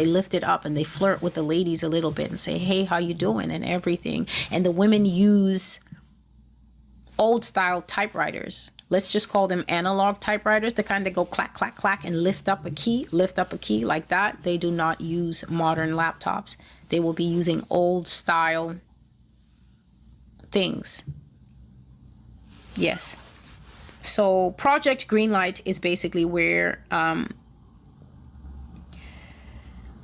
They lift it up and they flirt with the ladies a little bit and say, hey, how you doing and everything. And the women use old style typewriters. Let's just call them analog typewriters, the kind that go clack, clack, clack and lift up a key like that. They do not use modern laptops. They will be using old style things. Yes. So Project Greenlight is basically where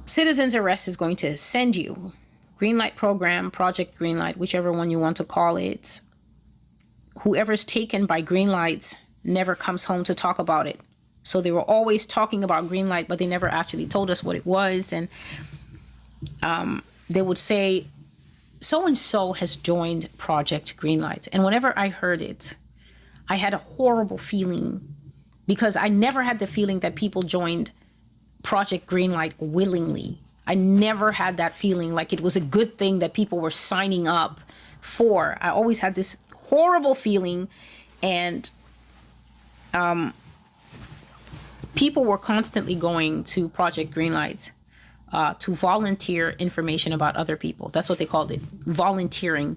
Citizens Arrest is going to send you. Greenlight program, Project Greenlight, whichever one you want to call it. Whoever's taken by green lights never comes home to talk about it. So they were always talking about green light, but they never actually told us what it was. And they would say, so-and-so has joined Project Greenlight. And whenever I heard it, I had a horrible feeling, because I never had the feeling that people joined Project Greenlight willingly. I never had that feeling like it was a good thing that people were signing up for. I always had this horrible feeling, and people were constantly going to Project Greenlight to volunteer information about other people. That's what they called it, volunteering.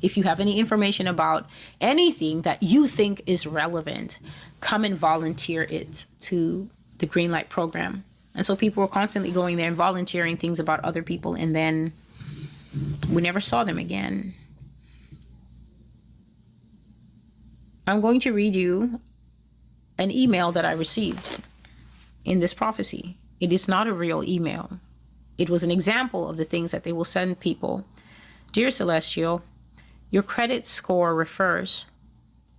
If you have any information about anything that you think is relevant, come and volunteer it to the Greenlight program. And so people were constantly going there and volunteering things about other people, and then we never saw them again. I'm going to read you an email that I received in this prophecy. It is not a real email. It was an example of the things that they will send people. Dear Celestial, your credit score refers.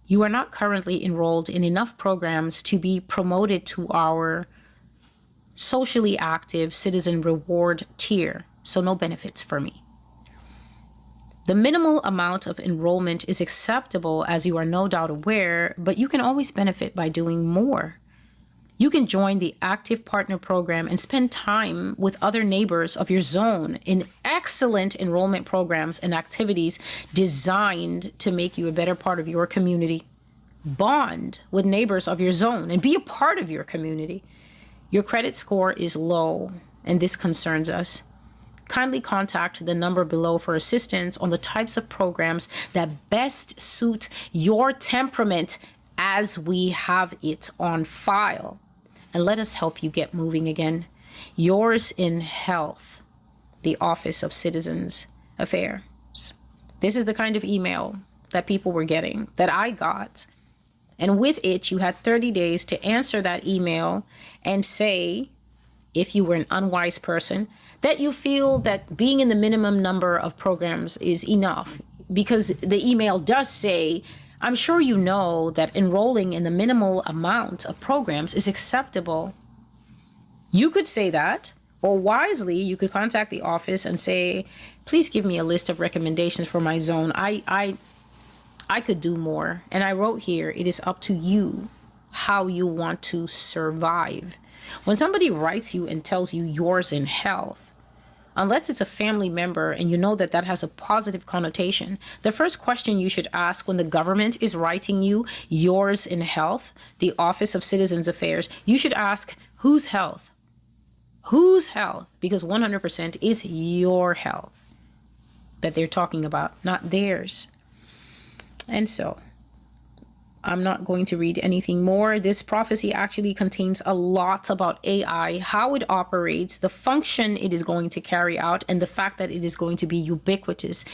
You are not currently enrolled in enough programs to be promoted to our socially active citizen reward tier, so no benefits for me. The minimal amount of enrollment is acceptable, as you are no doubt aware, but you can always benefit by doing more. You can join the Active Partner Program and spend time with other neighbors of your zone in excellent enrollment programs and activities designed to make you a better part of your community. Bond with neighbors of your zone and be a part of your community. Your credit score is low, and this concerns us. Kindly contact the number below for assistance on the types of programs that best suit your temperament, as we have it on file. And let us help you get moving again. Yours in health, the Office of Citizens Affairs. This is the kind of email that people were getting, that I got. And with it, you had 30 days to answer that email and say, if you were an unwise person, that you feel that being in the minimum number of programs is enough. Because the email does say, I'm sure you know that enrolling in the minimal amount of programs is acceptable. You could say that, or wisely, you could contact the office and say, please give me a list of recommendations for my zone. I could do more. And I wrote here, it is up to you how you want to survive. When somebody writes you and tells you yours in health, unless it's a family member and you know that that has a positive connotation, the first question you should ask when the government is writing you yours in health, the Office of Citizens Affairs, you should ask, whose health? Whose health? Because 100% is your health that they're talking about, not theirs. And so I'm not going to read anything more. This prophecy actually contains a lot about AI, how it operates, the function it is going to carry out, and the fact that it is going to be ubiquitous.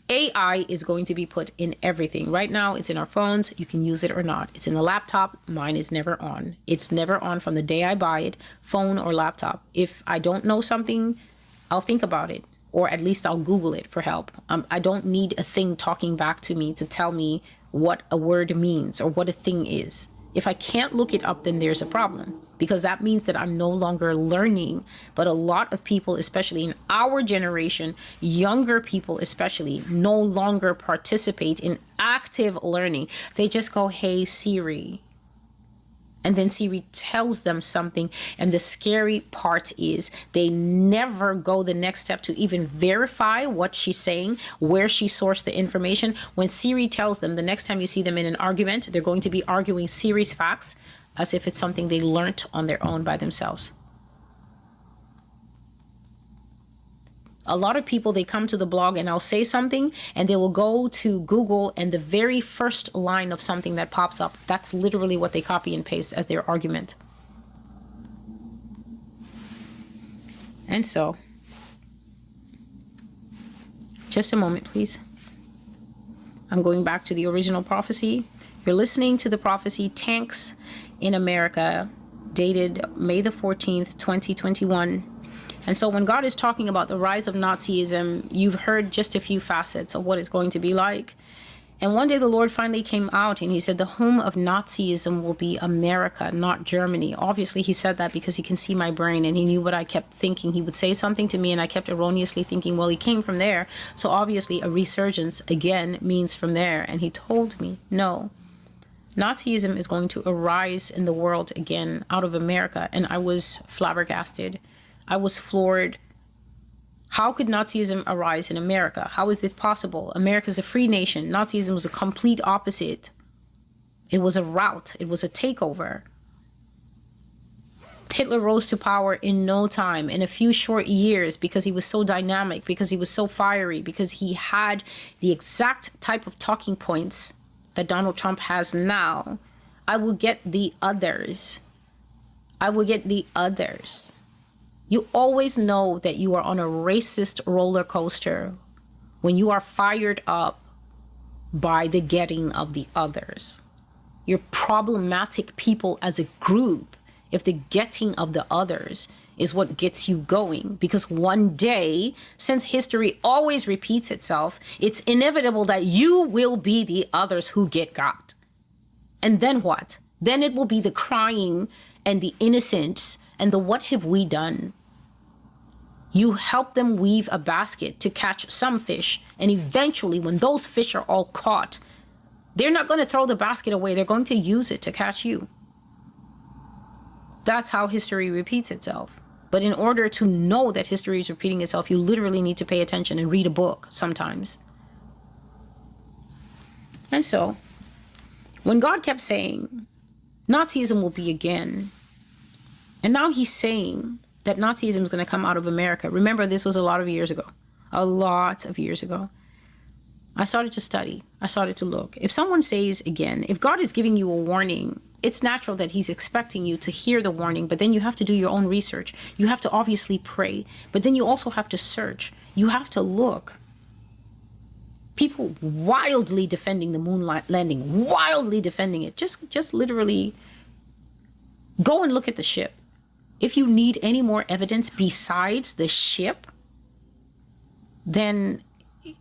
AI is going to be put in everything. Right now, it's in our phones. You can use it or not. It's in the laptop. Mine is never on. It's never on from the day I buy it, phone or laptop. If I don't know something, I'll think about it, or at least I'll Google it for help. I don't need a thing talking back to me to tell me what a word means or what a thing is. If I can't look it up, then there's a problem, because that means that I'm no longer learning. But a lot of people, especially in our generation, younger people especially, no longer participate in active learning. They just go, hey, Siri. And then Siri tells them something. And the scary part is they never go the next step to even verify what she's saying, where she sourced the information. When Siri tells them, the next time you see them in an argument, they're going to be arguing Siri's facts as if it's something they learned on their own by themselves. A lot of people, they come to the blog and I'll say something and they will go to Google and the very first line of something that pops up, that's literally what they copy and paste as their argument. And so, just a moment, please. I'm going back to the original prophecy. You're listening to the prophecy, Tanks in America, dated May the 14th, 2021. And so when God is talking about the rise of Nazism, you've heard just a few facets of what it's going to be like. And one day the Lord finally came out and he said, the home of Nazism will be America, not Germany. Obviously, he said that because he can see my brain and he knew what I kept thinking. He would say something to me and I kept erroneously thinking, well, he came from there. So obviously a resurgence again means from there. And he told me, no, Nazism is going to arise in the world again out of America. And I was flabbergasted. I was floored. How could Nazism arise in America? How is it possible? America is a free nation. Nazism was the complete opposite. It was a rout. It was a takeover. Hitler rose to power in no time, in a few short years, because he was so dynamic, because he was so fiery, because he had the exact type of talking points that Donald Trump has now. I will get the others. I will get the others. You always know that you are on a racist roller coaster when you are fired up by the getting of the others. You're problematic people as a group if the getting of the others is what gets you going. Because one day, since history always repeats itself, it's inevitable that you will be the others who get got. And then what? Then it will be the crying and the innocence and the what have we done? You help them weave a basket to catch some fish. And eventually, when those fish are all caught, they're not going to throw the basket away. They're going to use it to catch you. That's how history repeats itself. But in order to know that history is repeating itself, you literally need to pay attention and read a book sometimes. And so, when God kept saying, Nazism will be again, and now he's saying that Nazism is going to come out of America. Remember, this was a lot of years ago. A lot of years ago. I started to study. I started to look. If someone says again, if God is giving you a warning, it's natural that he's expecting you to hear the warning, but then you have to do your own research. You have to obviously pray, but then you also have to search. You have to look. People wildly defending the moon landing, wildly defending it. Just literally go and look at the ship. If you need any more evidence besides the ship, then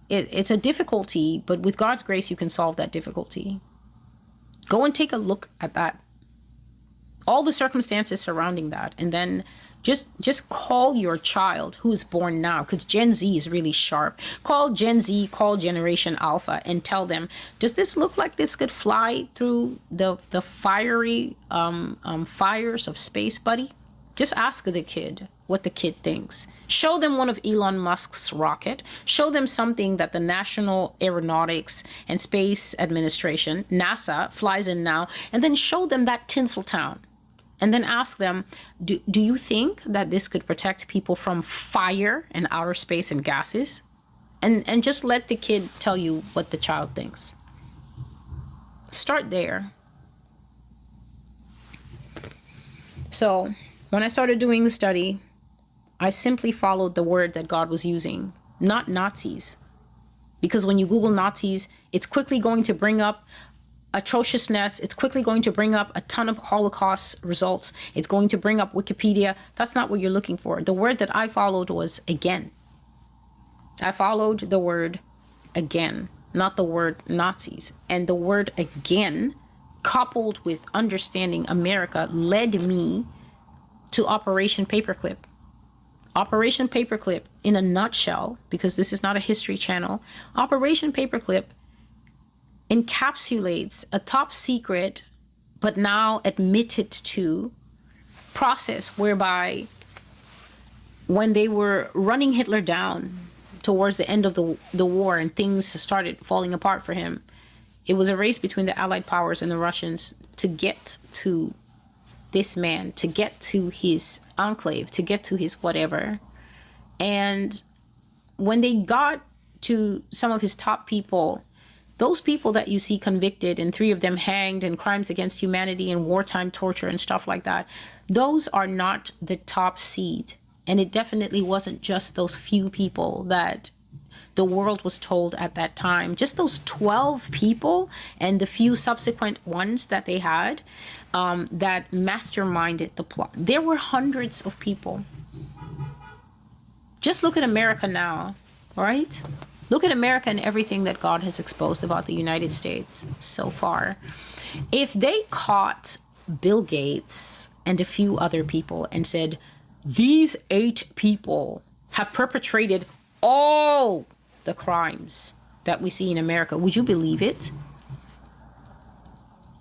it's a difficulty, but with God's grace, you can solve that difficulty. Go and take a look at that. All the circumstances surrounding that. And then just call your child who is born now, because Gen Z is really sharp. Call Gen Z, call Generation Alpha, and tell them, does this look like this could fly through the fiery fires of space, buddy? Just ask the kid what the kid thinks. Show them one of Elon Musk's rocket. Show them something that the National Aeronautics and Space Administration, NASA, flies in now. And then show them that Tinseltown. And then ask them, do you think that this could protect people from fire and outer space and gases? And just let the kid tell you what the child thinks. Start there. So when I started doing the study, I simply followed the word that God was using, not Nazis. Because when you Google Nazis, it's quickly going to bring up atrociousness. It's quickly going to bring up a ton of Holocaust results. It's going to bring up Wikipedia. That's not what you're looking for. The word that I followed was again. I followed the word again, not the word Nazis. And the word again, coupled with understanding America, led me to Operation Paperclip. Operation Paperclip, in a nutshell, because this is not a history channel, Operation Paperclip encapsulates a top secret, but now admitted to, process whereby when they were running Hitler down towards the end of the war and things started falling apart for him, it was a race between the Allied powers and the Russians to get to this man, to get to his enclave, to get to his whatever. And when they got to some of his top people, those people that you see convicted and 3 of them hanged and crimes against humanity and wartime torture and stuff like that, those are not the top seed. And it definitely wasn't just those few people that the world was told at that time. Just those 12 people and the few subsequent ones that they had that masterminded the plot. There were hundreds of people. Just look at America now, right? Look at America and everything that God has exposed about the United States so far. If they caught Bill Gates and a few other people and said, these 8 people have perpetrated all the crimes that we see in America, would you believe it?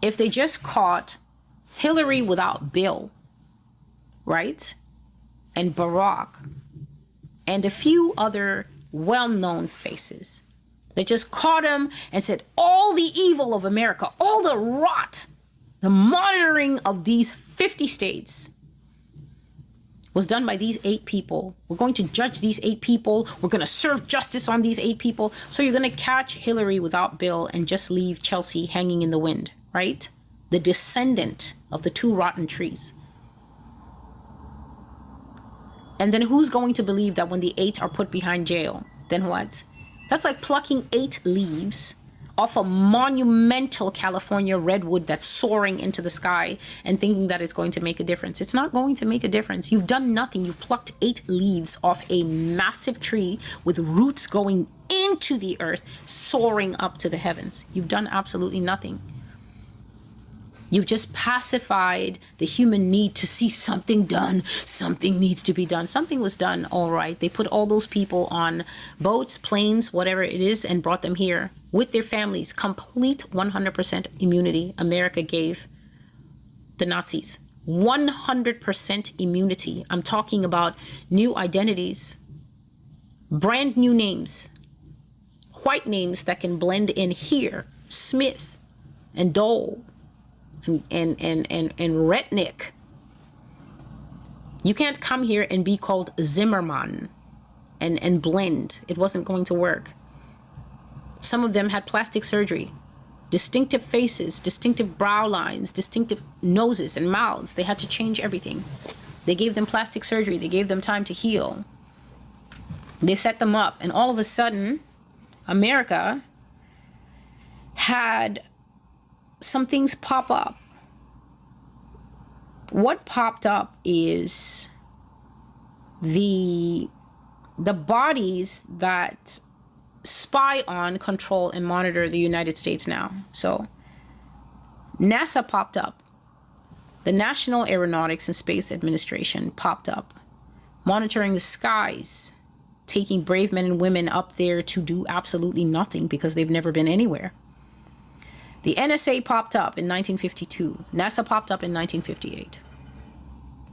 If they just caught Hillary without Bill, right? And Barack, and a few other well-known faces, they just caught him and said, all the evil of America, all the rot, the monitoring of these 50 states was done by these 8 people. We're going to judge these 8 people. We're going to serve justice on these 8 people. So you're going to catch Hillary without Bill and just leave Chelsea hanging in the wind, right? The descendant of the 2 rotten trees. And then who's going to believe that when the 8 are put behind jail? Then what? That's like plucking 8 leaves off a monumental California redwood that's soaring into the sky and thinking that it's going to make a difference. It's not going to make a difference. You've done nothing. You've plucked 8 leaves off a massive tree with roots going into the earth, soaring up to the heavens. You've done absolutely nothing. You've just pacified the human need to see something done. Something needs to be done. Something was done, all right. They put all those people on boats, planes, whatever it is, and brought them here with their families. Complete 100% immunity America gave the Nazis. 100% immunity. I'm talking about new identities, brand new names, white names that can blend in here. Smith and Dole. And Retnick. You can't come here and be called Zimmerman and blend. It wasn't going to work. Some of them had plastic surgery, distinctive faces, distinctive brow lines, distinctive noses and mouths. They had to change everything. They gave them plastic surgery. They gave them time to heal. They set them up. And all of a sudden, America had some things pop up. What popped up is the bodies that spy on, control, and monitor the United States now. So NASA popped up. The National Aeronautics and Space Administration popped up, monitoring the skies, taking brave men and women up there to do absolutely nothing because they've never been anywhere. The NSA popped up in 1952. NASA popped up in 1958.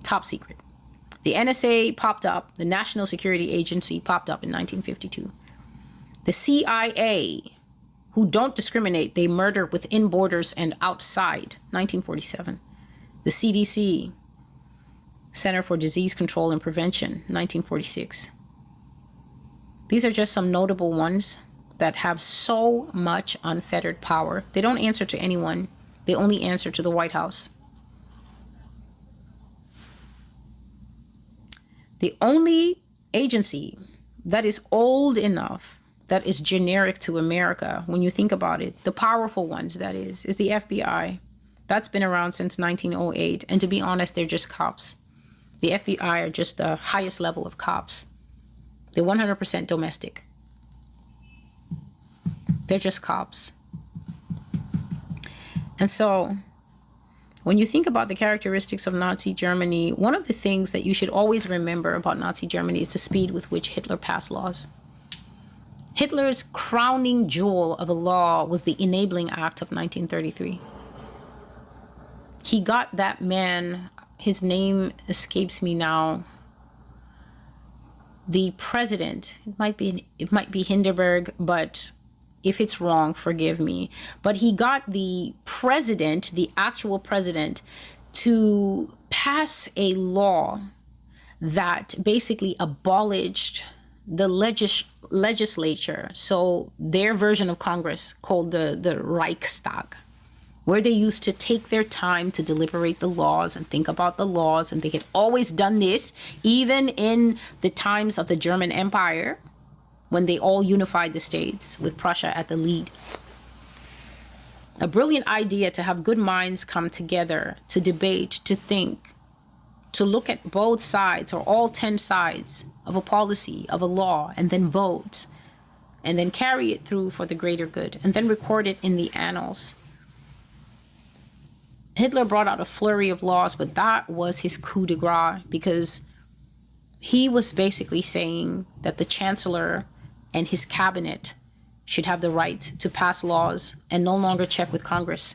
Top secret. The NSA popped up. The National Security Agency popped up in 1952. The CIA, who don't discriminate, they murder within borders and outside, 1947. The CDC, Center for Disease Control and Prevention, 1946. These are just some notable ones that have so much unfettered power. They don't answer to anyone. They only answer to the White House. The only agency that is old enough, that is generic to America, when you think about it, the powerful ones, that is the FBI. That's been around since 1908. And to be honest, they're just cops. The FBI are just the highest level of cops. They're 100% domestic. They're just cops. And so when you think about the characteristics of Nazi Germany, one of the things that you should always remember about Nazi Germany is the speed with which Hitler passed laws. Hitler's crowning jewel of a law was the Enabling Act of 1933. He got that man, his name escapes me now, the president, it might be Hindenburg, but if it's wrong, forgive me. But he got the president, the actual president, to pass a law that basically abolished the legislature, so their version of Congress called the Reichstag, where they used to take their time to deliberate the laws and think about the laws. And they had always done this, even in the times of the German Empire, when they all unified the states with Prussia at the lead. A brilliant idea to have good minds come together, to debate, to think, to look at both sides or all 10 sides of a policy, of a law, and then vote, and then carry it through for the greater good, and then record it in the annals. Hitler brought out a flurry of laws, but that was his coup de grace, because he was basically saying that the chancellor and his cabinet should have the right to pass laws and no longer check with Congress.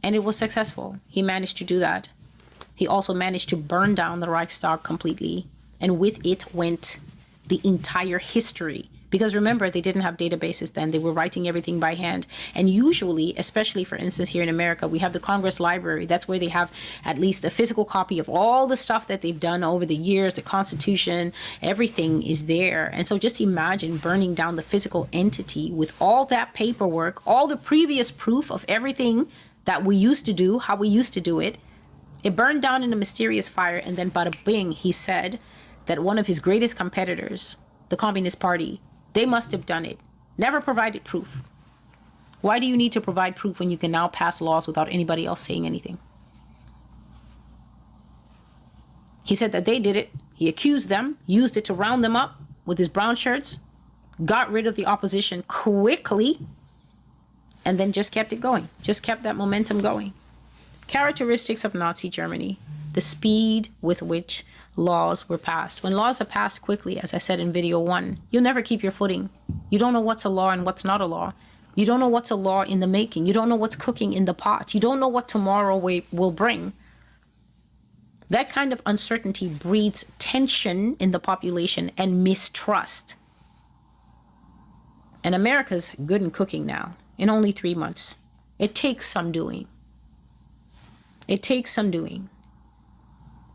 And it was successful. He managed to do that. He also managed to burn down the Reichstag completely. And with it went the entire history. Because remember, they didn't have databases then. They were writing everything by hand. And usually, especially for instance here in America, we have the Congress Library. That's where they have at least a physical copy of all the stuff that they've done over the years, the Constitution, everything is there. And so just imagine burning down the physical entity with all that paperwork, all the previous proof of everything that we used to do, how we used to do it. It burned down in a mysterious fire, and then bada bing, he said that one of his greatest competitors, the Communist Party, they must have done it. Never provided proof. Why do you need to provide proof when you can now pass laws without anybody else saying anything? He said that they did it. He accused them, used it to round them up with his brown shirts, got rid of the opposition quickly, and then just kept it going. Just kept that momentum going. Characteristics of Nazi Germany: the speed with which laws were passed. When laws are passed quickly, as I said in video 1, you'll never keep your footing. You don't know what's a law and what's not a law. You don't know what's a law in the making. You don't know what's cooking in the pot. You don't know what tomorrow will bring. That kind of uncertainty breeds tension in the population and mistrust. And America's good in cooking now, in only 3 months. It takes some doing. It takes some doing.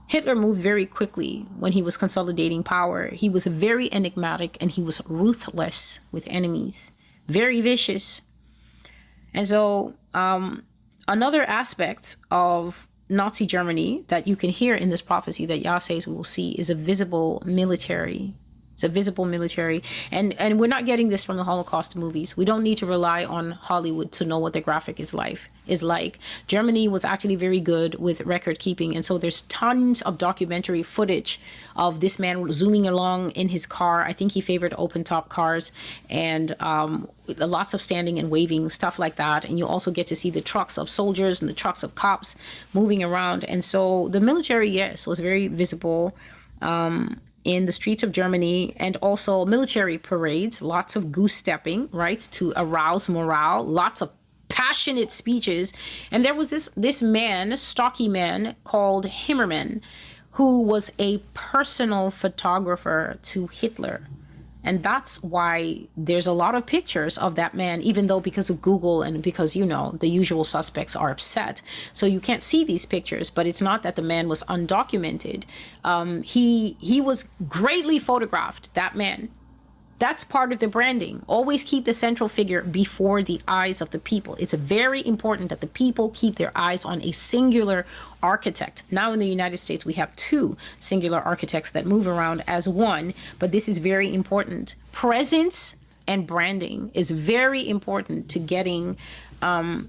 Hitler moved very quickly when he was consolidating power. He was very enigmatic and he was ruthless with enemies, very vicious. And so another aspect of Nazi Germany that you can hear in this prophecy that Yah says we will see is a visible military. It's a visible military. And we're not getting this from the Holocaust movies. We don't need to rely on Hollywood to know what the graphic is like. Germany was actually very good with record keeping. And so there's tons of documentary footage of this man zooming along in his car. I think he favored open top cars, and lots of standing and waving, stuff like that. And you also get to see the trucks of soldiers and the trucks of cops moving around. And so the military, yes, was very visible in the streets of Germany, and also military parades, lots of goose stepping, right, to arouse morale, lots of passionate speeches. And there was this man, stocky man called Himmermann, who was a personal photographer to Hitler. And that's why there's a lot of pictures of that man, even though because of Google and because, you know, the usual suspects are upset. So you can't see these pictures, but it's not that the man was undocumented. He was greatly photographed, that man. That's part of the branding. Always keep the central figure before the eyes of the people. It's very important that the people keep their eyes on a singular architect. Now in the United States, we have 2 singular architects that move around as one, but this is very important. Presence and branding is very important to getting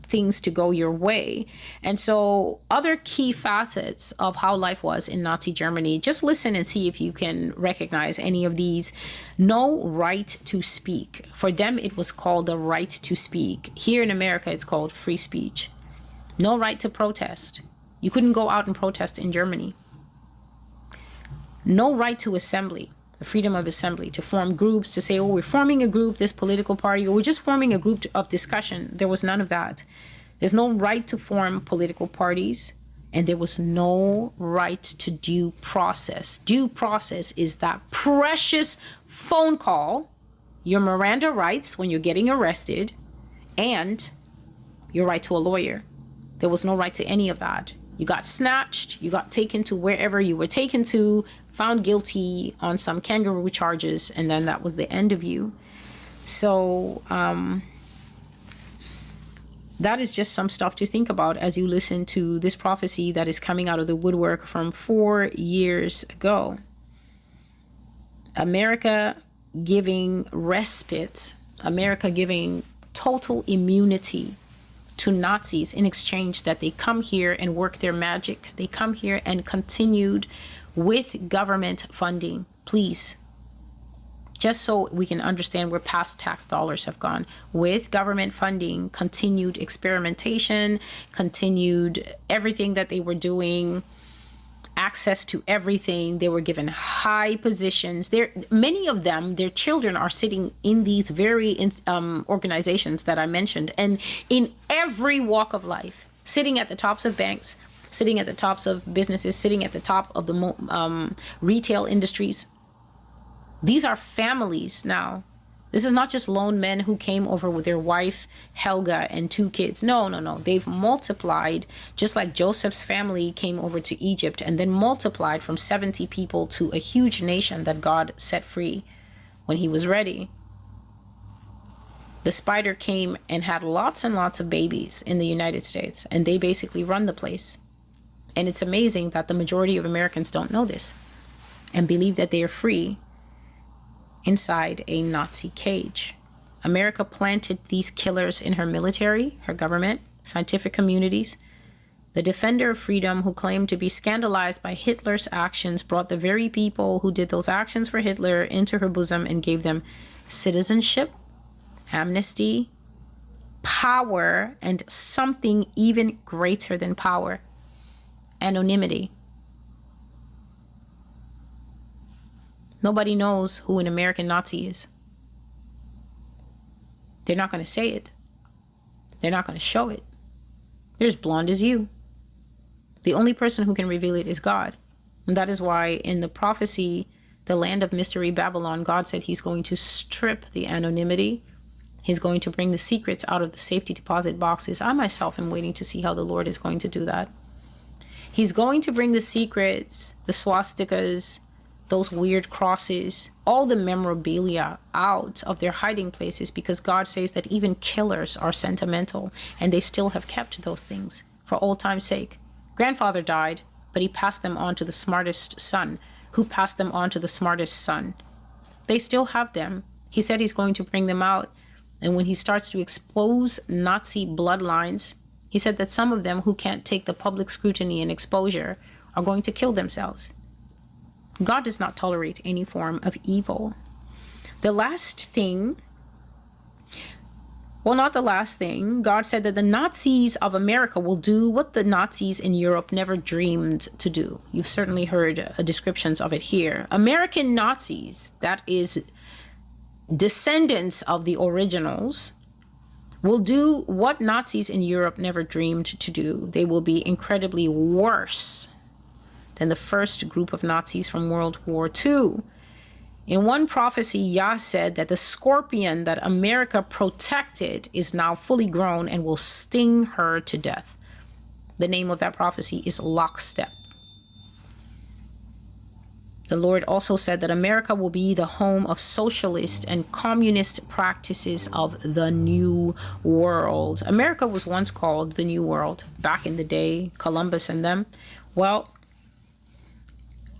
things to go your way. And so other key facets of how life was in Nazi Germany, just listen and see if you can recognize any of these. No right to speak. For them, it was called the right to speak. Here in America, it's called free speech. No right to protest. You couldn't go out and protest in Germany. No right to assembly. The freedom of assembly, to form groups, to say, oh, we're forming a group, this political party, or we're just forming a group of discussion. There was none of that. There's no right to form political parties, and there was no right to due process. Due process is that precious phone call, your Miranda rights when you're getting arrested, and your right to a lawyer. There was no right to any of that. You got snatched, you got taken to wherever you were taken to, found guilty on some kangaroo charges, and then that was the end of you. So that is just some stuff to think about as you listen to this prophecy that is coming out of the woodwork from 4 years ago. America giving respite, America giving total immunity to Nazis in exchange that they come here and work their magic. They come here and continued with government funding. Please, just so we can understand where past tax dollars have gone. With government funding, continued experimentation, continued everything that they were doing, access to everything. They were given high positions. Many of them, their children are sitting in these very organizations that I mentioned, and in every walk of life, sitting at the tops of banks, sitting at the tops of businesses, sitting at the top of the retail industries. These are families now. This is not just lone men who came over with their wife, Helga, and 2 kids. No, no, no. They've multiplied, just like Joseph's family came over to Egypt and then multiplied from 70 people to a huge nation that God set free when he was ready. The spider came and had lots and lots of babies in the United States, and they basically run the place. And it's amazing that the majority of Americans don't know this and believe that they are free inside a Nazi cage. America planted these killers in her military, her government, scientific communities. The defender of freedom who claimed to be scandalized by Hitler's actions brought the very people who did those actions for Hitler into her bosom and gave them citizenship, amnesty, power, and something even greater than power: anonymity. Nobody knows who an American Nazi is. They're not going to say it. They're not going to show it. They're as blonde as you. The only person who can reveal it is God. And that is why in the prophecy, the land of mystery, Babylon, God said he's going to strip the anonymity. He's going to bring the secrets out of the safety deposit boxes. I myself am waiting to see how the Lord is going to do that. He's going to bring the secrets, the swastikas, those weird crosses, all the memorabilia out of their hiding places, because God says that even killers are sentimental, and they still have kept those things for old time's sake. Grandfather died, but he passed them on to the smartest son, who passed them on to the smartest son. They still have them. He said he's going to bring them out. And when he starts to expose Nazi bloodlines, he said that some of them who can't take the public scrutiny and exposure are going to kill themselves. God does not tolerate any form of evil. The last thing, well, not the last thing, God said that the Nazis of America will do what the Nazis in Europe never dreamed to do. You've certainly heard descriptions of it here. American Nazis, that is descendants of the originals, will do what Nazis in Europe never dreamed to do. They will be incredibly worse than the first group of Nazis from World War II. In one prophecy, Yah said that the scorpion that America protected is now fully grown and will sting her to death. The name of that prophecy is Lockstep. The Lord also said that America will be the home of socialist and communist practices of the New World. America was once called the New World back in the day, Columbus and them. Well,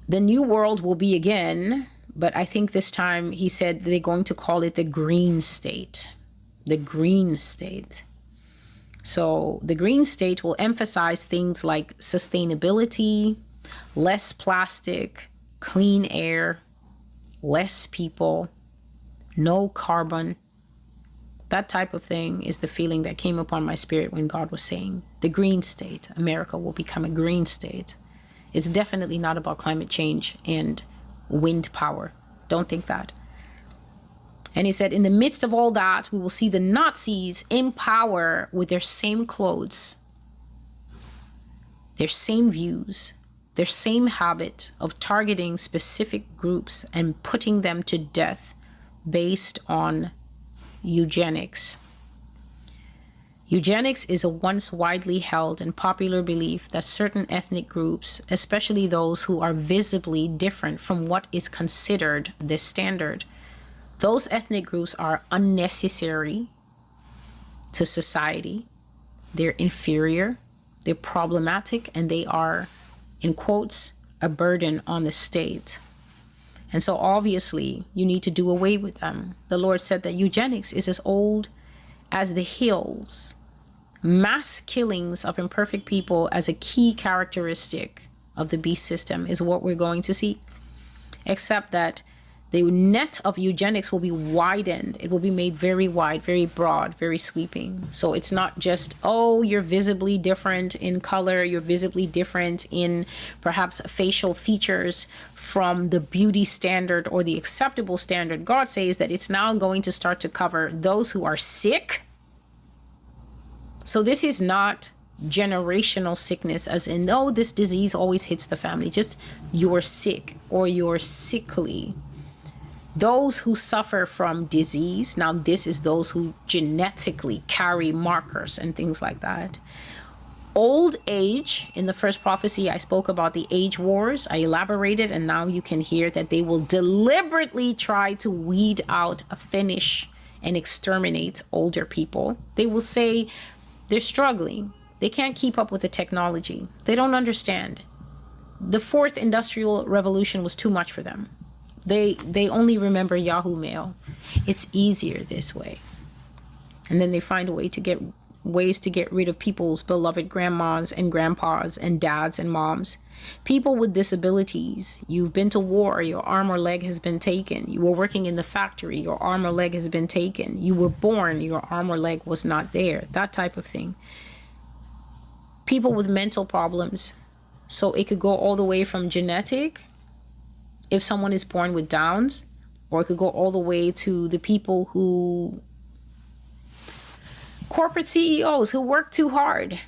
the New World will be again, but I think this time he said they're going to call it the Green State. The Green State. So the Green State will emphasize things like sustainability, less plastic, clean air, less people, no carbon. That type of thing is the feeling that came upon my spirit when God was saying the Green State. America will become a green state. It's definitely not about climate change and wind power. Don't think that. And he said, in the midst of all that, we will see the Nazis in power with their same clothes, their same views, their same habit of targeting specific groups and putting them to death based on eugenics. Eugenics is a once widely held and popular belief that certain ethnic groups, especially those who are visibly different from what is considered the standard, those ethnic groups are unnecessary to society. They're inferior, they're problematic, and they are, in quotes, a burden on the state. And so obviously you need to do away with them. The Lord said that eugenics is as old as the hills. Mass killings of imperfect people as a key characteristic of the beast system is what we're going to see. Except that the net of eugenics will be widened. It will be made very wide, very broad, very sweeping. So it's not just, oh, you're visibly different in color, you're visibly different in perhaps facial features from the beauty standard or the acceptable standard. God says that it's now going to start to cover those who are sick. So this is not generational sickness as in, oh, this disease always hits the family. Just you're sick or you're sickly. Those who suffer from disease, now this is those who genetically carry markers and things like that. Old age, in the first prophecy, I spoke about the age wars. I elaborated, and now you can hear that they will deliberately try to weed out, finish, and exterminate older people. They will say they're struggling. They can't keep up with the technology. They don't understand. The fourth industrial revolution was too much for them. They only remember Yahoo Mail. It's easier this way. And then they find a way to get ways to get rid of people's beloved grandmas and grandpas and dads and moms. People with disabilities. You've been to war, your arm or leg has been taken. You were working in the factory, your arm or leg has been taken. You were born, your arm or leg was not there. That type of thing. People with mental problems. So it could go all the way from genetic, if someone is born with Downs, or it could go all the way to the people who, corporate CEOs who work too hard,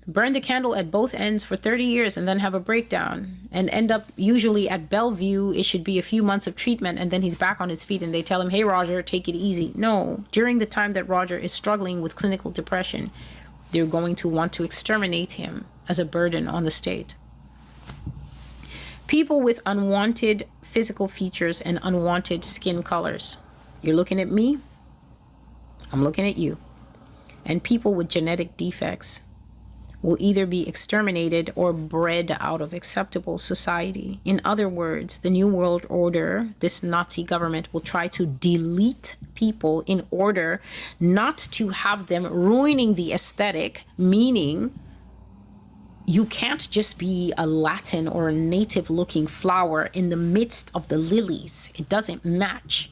burn the candle at both ends for 30 years and then have a breakdown and end up usually at Bellevue. It should be a few months of treatment and then he's back on his feet and they tell him, hey, Roger, take it easy. No, during the time that Roger is struggling with clinical depression, they're going to want to exterminate him as a burden on the state. People with unwanted physical features and unwanted skin colors. You're looking at me, I'm looking at you. And people with genetic defects will either be exterminated or bred out of acceptable society. In other words, the New World Order, this Nazi government, will try to delete people in order not to have them ruining the aesthetic, meaning you can't just be a Latin or a native looking flower in the midst of the lilies. It doesn't match.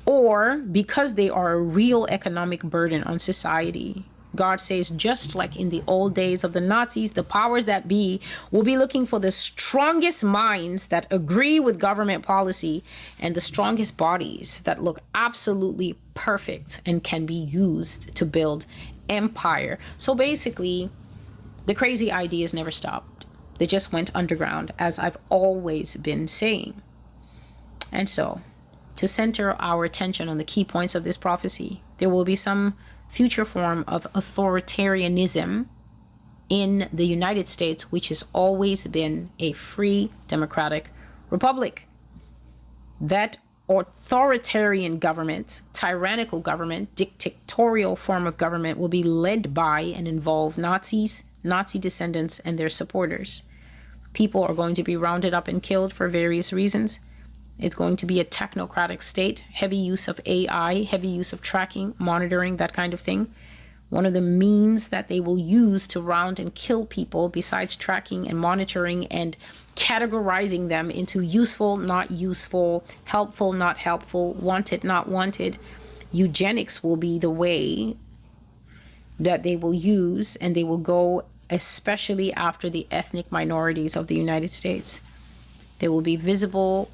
Or because they are a real economic burden on society. God says, just like in the old days of the Nazis, the powers that be will be looking for the strongest minds that agree with government policy and the strongest bodies that look absolutely perfect and can be used to build empire. So basically, the crazy ideas never stopped. They just went underground, as I've always been saying. And so, to center our attention on the key points of this prophecy, there will be some future form of authoritarianism in the United States, which has always been a free democratic republic. That authoritarian government, tyrannical government, dictatorial form of government will be led by and involve Nazis, Nazi descendants, and their supporters. People are going to be rounded up and killed for various reasons. It's going to be a technocratic state, heavy use of AI, heavy use of tracking, monitoring, that kind of thing. One of the means that they will use to round and kill people, besides tracking and monitoring and categorizing them into useful, not useful, helpful, not helpful, wanted, not wanted, eugenics will be the way that they will use, and they will go especially after the ethnic minorities of the United States. There will be visible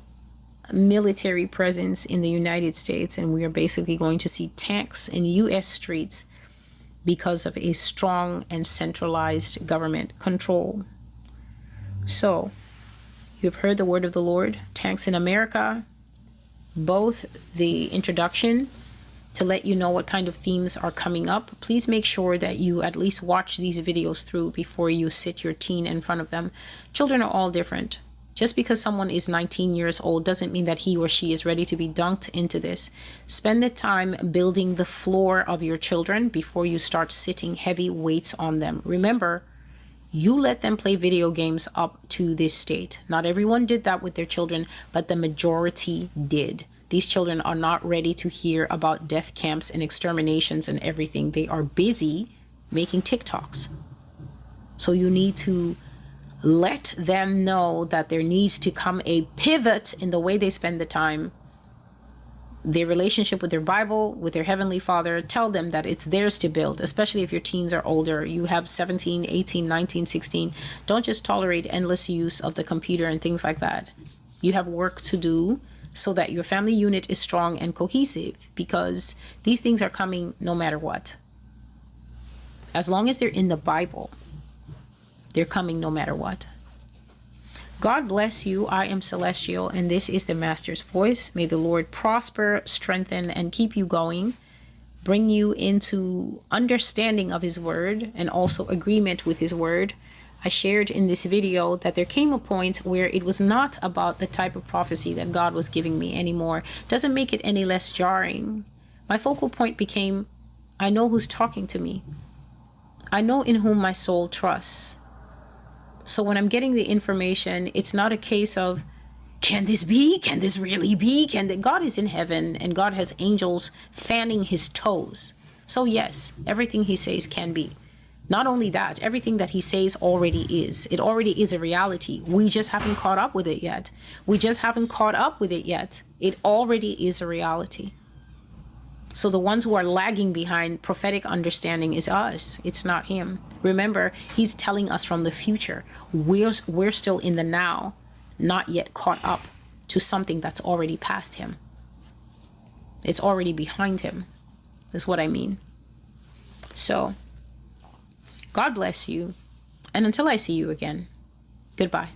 military presence in the United States, and we are basically going to see tanks in U.S. streets because of a strong and centralized government control. So, you've heard the word of the Lord. Tanks in America, both the introduction to let you know what kind of themes are coming up. Please make sure that you at least watch these videos through before you sit your teen in front of them. Children are all different. Just because someone is 19 years old doesn't mean that he or she is ready to be dunked into this. Spend the time building the floor of your children before you start sitting heavy weights on them. Remember, you let them play video games up to this state. Not everyone did that with their children, but the majority did. These children are not ready to hear about death camps and exterminations and everything. They are busy making TikToks. So you need to let them know that there needs to come a pivot in the way they spend the time, their relationship with their Bible, with their Heavenly Father. Tell them that it's theirs to build, especially if your teens are older. You have 17, 18, 19, 16. Don't just tolerate endless use of the computer and things like that. You have work to do so that your family unit is strong and cohesive, because these things are coming no matter what. As long as they're in the Bible, they're coming no matter what. God bless you. I am Celestial, and this is the Master's Voice. May the Lord prosper, strengthen, and keep you going, bring you into understanding of His Word and also agreement with His Word. I shared in this video that there came a point where it was not about the type of prophecy that God was giving me anymore. Doesn't make it any less jarring. My focal point became, I know who's talking to me. I know in whom my soul trusts. So when I'm getting the information, it's not a case of, can this be? Can this really be? God is in heaven, and God has angels fanning His toes. So yes, everything He says can be. Not only that, everything that He says already is. It already is a reality. We just haven't caught up with it yet. It already is a reality. So the ones who are lagging behind prophetic understanding is us. It's not Him. Remember, He's telling us from the future. We're still in the now, not yet caught up to something that's already past Him. It's already behind Him. That's what I mean. So, God bless you. And until I see you again, goodbye.